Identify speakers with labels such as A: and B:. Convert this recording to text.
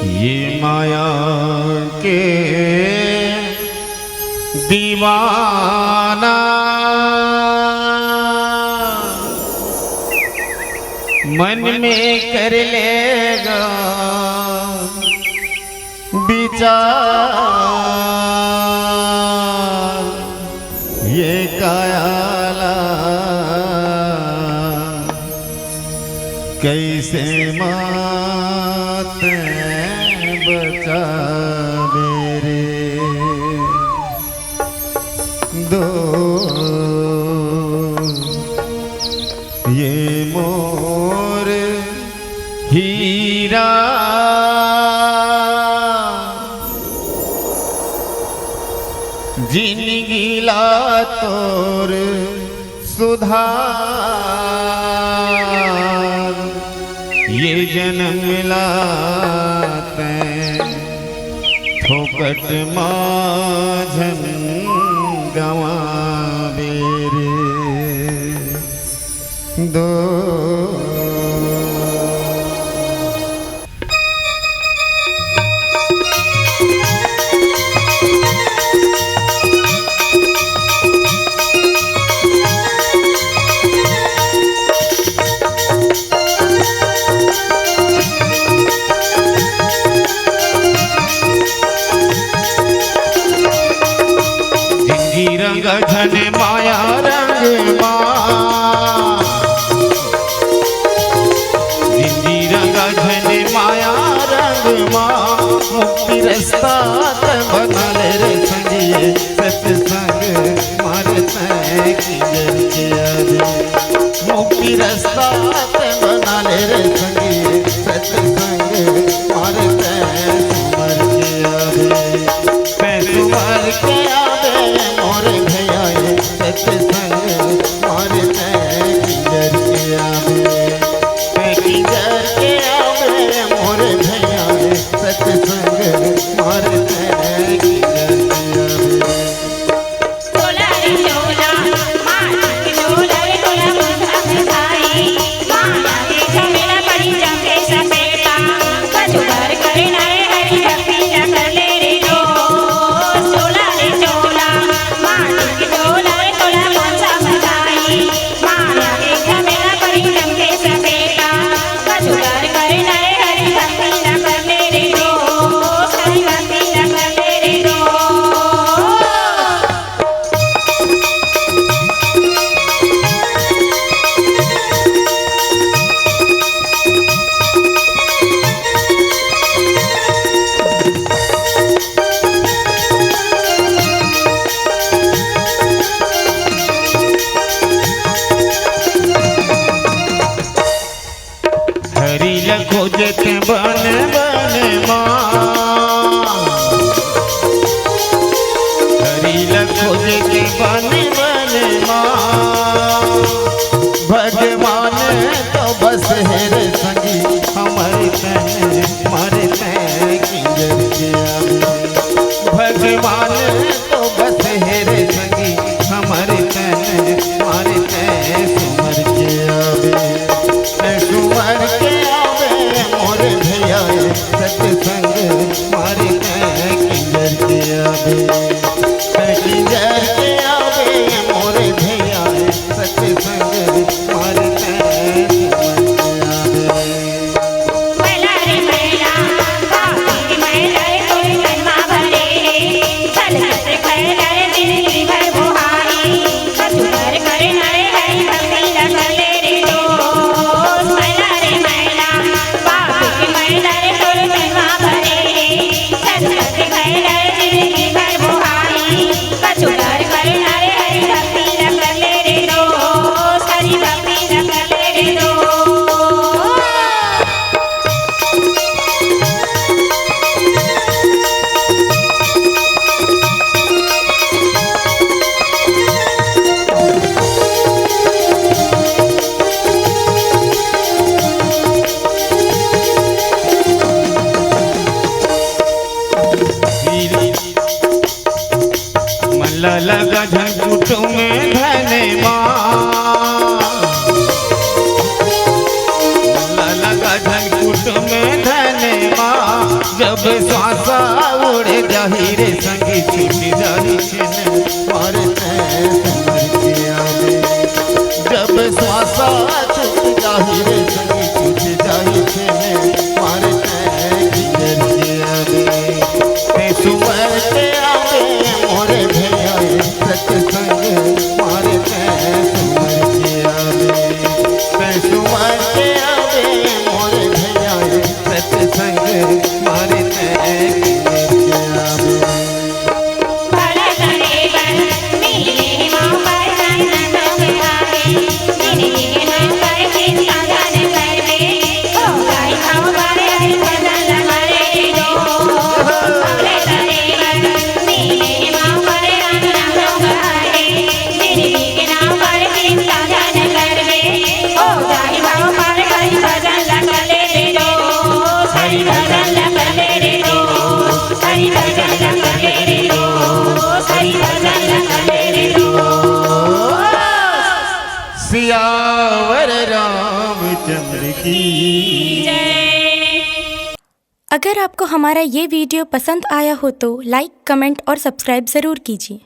A: ये माया के दीवाना मन में कर लेगा विचार, ये कायाला कैसे मात बचा मेरे दो ये मोर हीरा जिंदगी ला तोर सुधार, ये जन्म लाते फोकट माझन गवा बेरे दो। रंग घन माया रंग जिंदी रंग घन माया रंग मुक्ति रास्ता बनल रे संगिए सत्संग मारते की मुक्ति रास्ता बनल रे संगिए सत्संग मारते सुमर के आवे मोर भैया सत्संग मारते किंजर के आवे मोर भैया सत्संग मारते किंजर के आवे।
B: तोला रे तोला माना के तोला रे तोला मुंडा में भाई माना के झमेला पड़ी जंगे सपेटा कछु भर करे नारे हरि भक्ति न कर ले रे रो। तोला रे तोला माना के तोला रे तोला मुंडा में भाई माना के झमेला पड़ी जंगे सपेटा कछु भर करे नारे हरि भक्ति न कर ले रे रो। हरि भक्ति न कर ले रे रो।
A: हरि खोजते बन बन माँ, हरि खोजते बन बन माँ, भगवान तो बस है रे संगी हमारे तन मारते किंजर के आवे। भगवान तो बस है रे संगी हमारे तन मारते सुमर के आवे। सुमर के आवे मोर भैया सत्संग मारते किंजर के आवे। किंजर के आवे मोर भैया सत्संग मारते
B: मैला रे मैला बापी मैला रे कोई जन्मा भरे चल से खैला रे जिंदगी भर बुहारी कछु भर करे नारे हरि भक्ति न कर ले रे दोस्त। मैला रे मैला बापी मैला रे कोई जन्मा भरे चल से खैला रे जिंदगी भर बुहारी कछु भर करे नारे हरि भक्ति न कर ले रे दोस्त। हरि भक्ति न कर ले रे दोस्त।
A: लगा झंझुट में धने माँ, लगा झंझुट में धने माँ, जब श्वास उड़े जाही रे संगी छूट जाही छे मारे समर आवे जब श्वास छूट जाही रे संगी छूट जाही छे मारे आवे ते सुमर के आवे मोरे भैया सत्संग मारे समर आवे ते सुमर के आवे मोरे भैया सत्संग मारे सियावर रामचंद्र की
B: जय।
C: अगर आपको हमारा ये वीडियो पसंद आया हो तो लाइक, कमेंट और सब्सक्राइब ज़रूर कीजिए।